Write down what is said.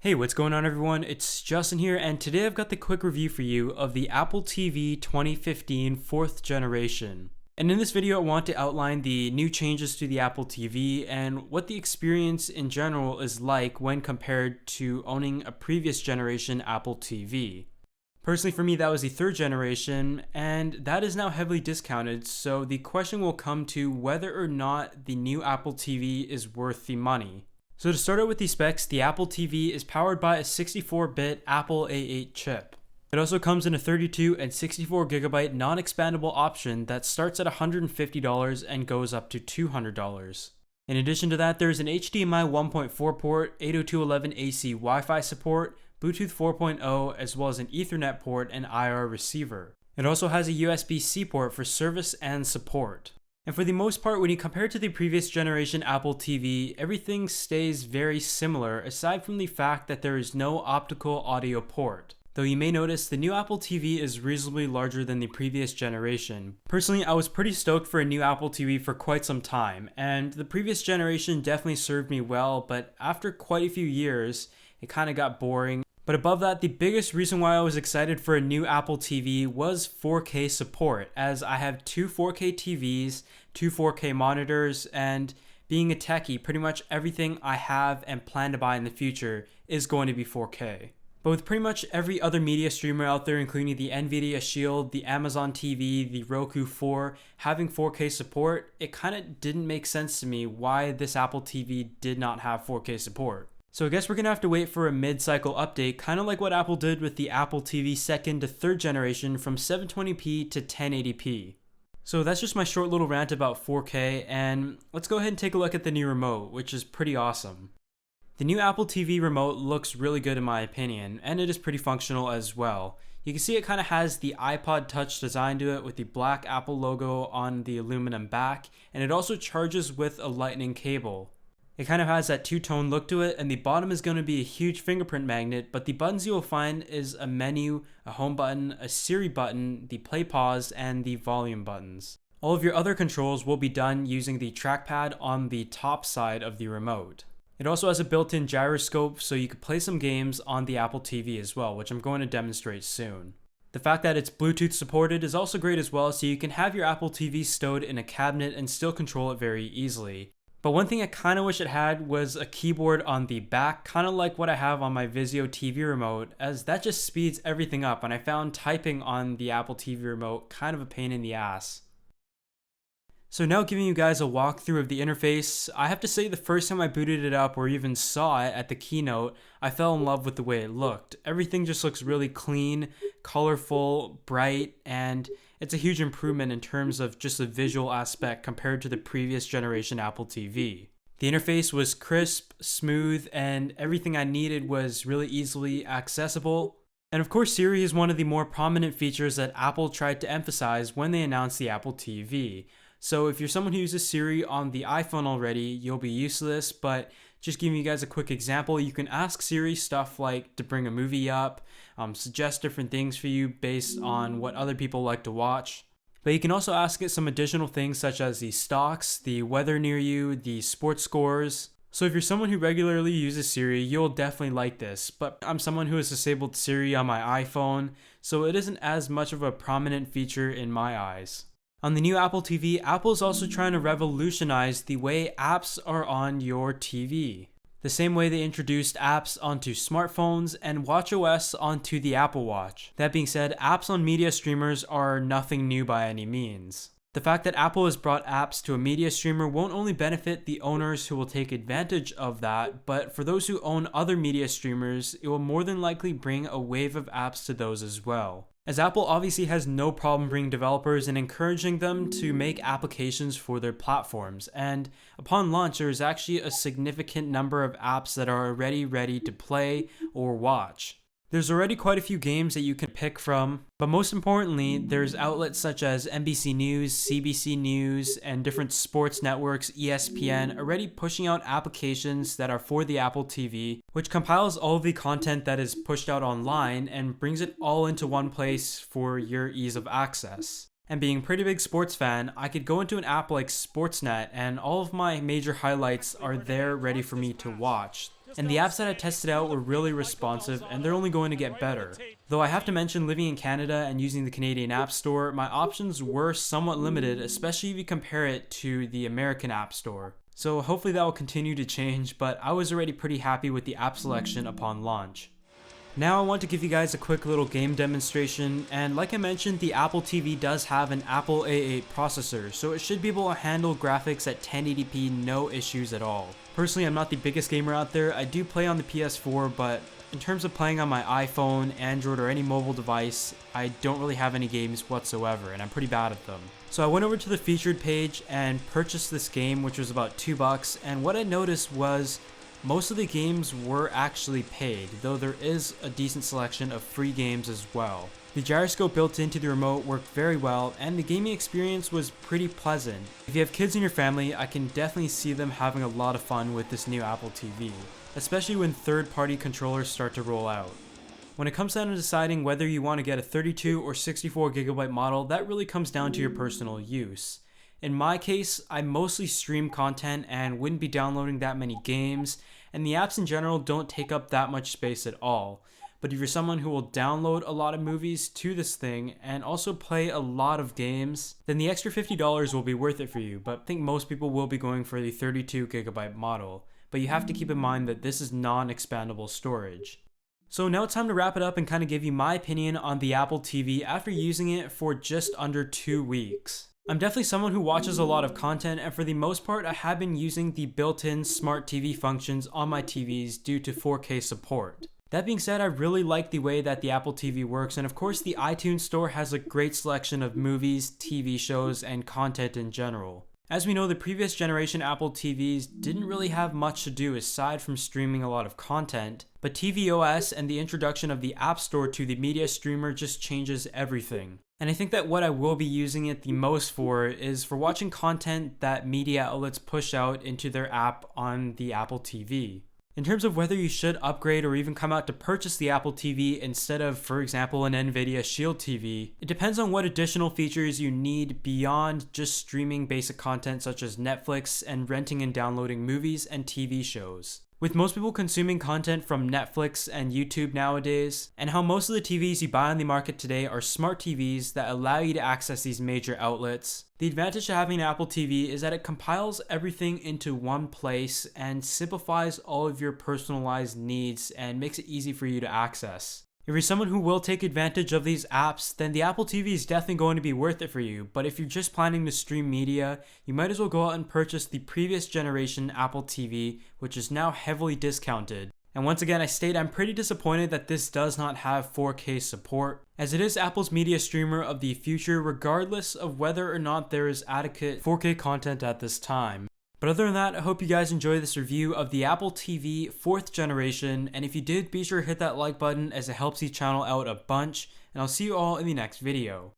Hey, what's going on everyone? It's Justin here, and today I've got the quick review for you of the Apple TV 2015 4th generation. And in this video I want to outline the new changes to the Apple TV and what the experience in general is like when compared to owning a previous generation Apple TV. Personally for me that was the 3rd generation, and that is now heavily discounted, so the question will come to whether or not the new Apple TV is worth the money. So to start out with the specs, the Apple TV is powered by a 64-bit Apple A8 chip. It also comes in a 32 and 64GB non-expandable option that starts at $150 and goes up to $200. In addition to that, there's an HDMI 1.4 port, 802.11ac Wi-Fi support, Bluetooth 4.0, as well as an Ethernet port and IR receiver. It also has a USB-C port for service and support. And for the most part, when you compare it to the previous generation Apple TV, everything stays very similar aside from the fact that there is no optical audio port. Though you may notice the new Apple TV is reasonably larger than the previous generation. Personally, I was pretty stoked for a new Apple TV for quite some time, and the previous generation definitely served me well, but after quite a few years, it kind of got boring. But above that, the biggest reason why I was excited for a new Apple TV was 4K support, as I have two 4K TVs, two 4K monitors, and being a techie, pretty much everything I have and plan to buy in the future is going to be 4K. But with pretty much every other media streamer out there, including the Nvidia Shield, the Amazon TV, the Roku 4, having 4K support, it kind of didn't make sense to me why this Apple TV did not have 4K support. So I guess we're gonna have to wait for a mid-cycle update, kind of like what Apple did with the Apple TV 2nd to 3rd generation from 720p to 1080p. So that's just my short little rant about 4K, and let's go ahead and take a look at the new remote, which is pretty awesome. The new Apple TV remote looks really good in my opinion, and it is pretty functional as well. You can see it kind of has the iPod Touch design to it with the black Apple logo on the aluminum back, and it also charges with a lightning cable. It kind of has that two-tone look to it, and the bottom is going to be a huge fingerprint magnet, but the buttons you will find is a menu, a home button, a Siri button, the play pause, and the volume buttons. All of your other controls will be done using the trackpad on the top side of the remote. It also has a built-in gyroscope, so you could play some games on the Apple TV as well, which I'm going to demonstrate soon. The fact that it's Bluetooth supported is also great as well, so you can have your Apple TV stowed in a cabinet and still control it very easily. But one thing I kind of wish it had was a keyboard on the back, kind of like what I have on my Vizio TV remote, as that just speeds everything up, and I found typing on the Apple TV remote kind of a pain in the ass. So now giving you guys a walkthrough of the interface, I have to say the first time I booted it up or even saw it at the keynote, I fell in love with the way it looked. Everything just looks really clean, colorful, bright, and it's a huge improvement in terms of just the visual aspect compared to the previous generation Apple TV. The interface was crisp, smooth, and everything I needed was really easily accessible. And of course, Siri is one of the more prominent features that Apple tried to emphasize when they announced the Apple TV. So if you're someone who uses Siri on the iPhone already, you'll be used to this, but just giving you guys a quick example, you can ask Siri stuff like to bring a movie up, suggest different things for you based on what other people like to watch. But you can also ask it some additional things such as the stocks, the weather near you, the sports scores. So if you're someone who regularly uses Siri, you'll definitely like this. But I'm someone who has disabled Siri on my iPhone, so it isn't as much of a prominent feature in my eyes. On the new Apple TV, Apple is also trying to revolutionize the way apps are on your TV. The same way they introduced apps onto smartphones and watchOS onto the Apple Watch. That being said, apps on media streamers are nothing new by any means. The fact that Apple has brought apps to a media streamer won't only benefit the owners who will take advantage of that, but for those who own other media streamers, it will more than likely bring a wave of apps to those as well. As Apple obviously has no problem bringing developers and encouraging them to make applications for their platforms, and upon launch there is actually a significant number of apps that are already ready to play or watch. There's already quite a few games that you can pick from, but most importantly, there's outlets such as NBC News, CBC News, and different sports networks, ESPN, already pushing out applications that are for the Apple TV, which compiles all of the content that is pushed out online and brings it all into one place for your ease of access. And being a pretty big sports fan, I could go into an app like Sportsnet and all of my major highlights are there ready for me to watch. And the apps that I tested out were really responsive, and they're only going to get better. Though I have to mention, living in Canada and using the Canadian App Store, my options were somewhat limited, especially if you compare it to the American App Store. So hopefully that will continue to change, but I was already pretty happy with the app selection upon launch. Now I want to give you guys a quick little game demonstration, and like I mentioned, the Apple TV does have an Apple A8 processor, so it should be able to handle graphics at 1080p no issues at all. Personally, I'm not the biggest gamer out there. I do play on the PS4, but in terms of playing on my iPhone, Android, or any mobile device, I don't really have any games whatsoever, and I'm pretty bad at them. So I went over to the featured page and purchased this game, which was about $2, and what I noticed was most of the games were actually paid, though there is a decent selection of free games as well. The gyroscope built into the remote worked very well, and the gaming experience was pretty pleasant. If you have kids in your family, I can definitely see them having a lot of fun with this new Apple TV, especially when third-party controllers start to roll out. When it comes down to deciding whether you want to get a 32 or 64GB model, that really comes down to your personal use. In my case, I mostly stream content and wouldn't be downloading that many games, and the apps in general don't take up that much space at all. But if you're someone who will download a lot of movies to this thing and also play a lot of games, then the extra $50 will be worth it for you, but I think most people will be going for the 32GB model. But you have to keep in mind that this is non-expandable storage. So now it's time to wrap it up and kind of give you my opinion on the Apple TV after using it for just under 2 weeks. I'm definitely someone who watches a lot of content, and for the most part I have been using the built-in smart TV functions on my TVs due to 4K support. That being said, I really like the way that the Apple TV works, and of course the iTunes Store has a great selection of movies, TV shows, and content in general. As we know, the previous generation Apple TVs didn't really have much to do aside from streaming a lot of content, but tvOS and the introduction of the App Store to the media streamer just changes everything. And I think that what I will be using it the most for is for watching content that media outlets push out into their app on the Apple TV. In terms of whether you should upgrade or even come out to purchase the Apple TV instead of, for example, an Nvidia Shield TV, it depends on what additional features you need beyond just streaming basic content such as Netflix and renting and downloading movies and TV shows. With most people consuming content from Netflix and YouTube nowadays, and how most of the TVs you buy on the market today are smart TVs that allow you to access these major outlets, the advantage of having an Apple TV is that it compiles everything into one place and simplifies all of your personalized needs and makes it easy for you to access. If you're someone who will take advantage of these apps, then the Apple TV is definitely going to be worth it for you. But if you're just planning to stream media, you might as well go out and purchase the previous generation Apple TV, which is now heavily discounted. And once again, I state I'm pretty disappointed that this does not have 4K support, as it is Apple's media streamer of the future regardless of whether or not there is adequate 4K content at this time. But other than that, I hope you guys enjoyed this review of the Apple TV 4th generation, and if you did, be sure to hit that like button as it helps the channel out a bunch, and I'll see you all in the next video.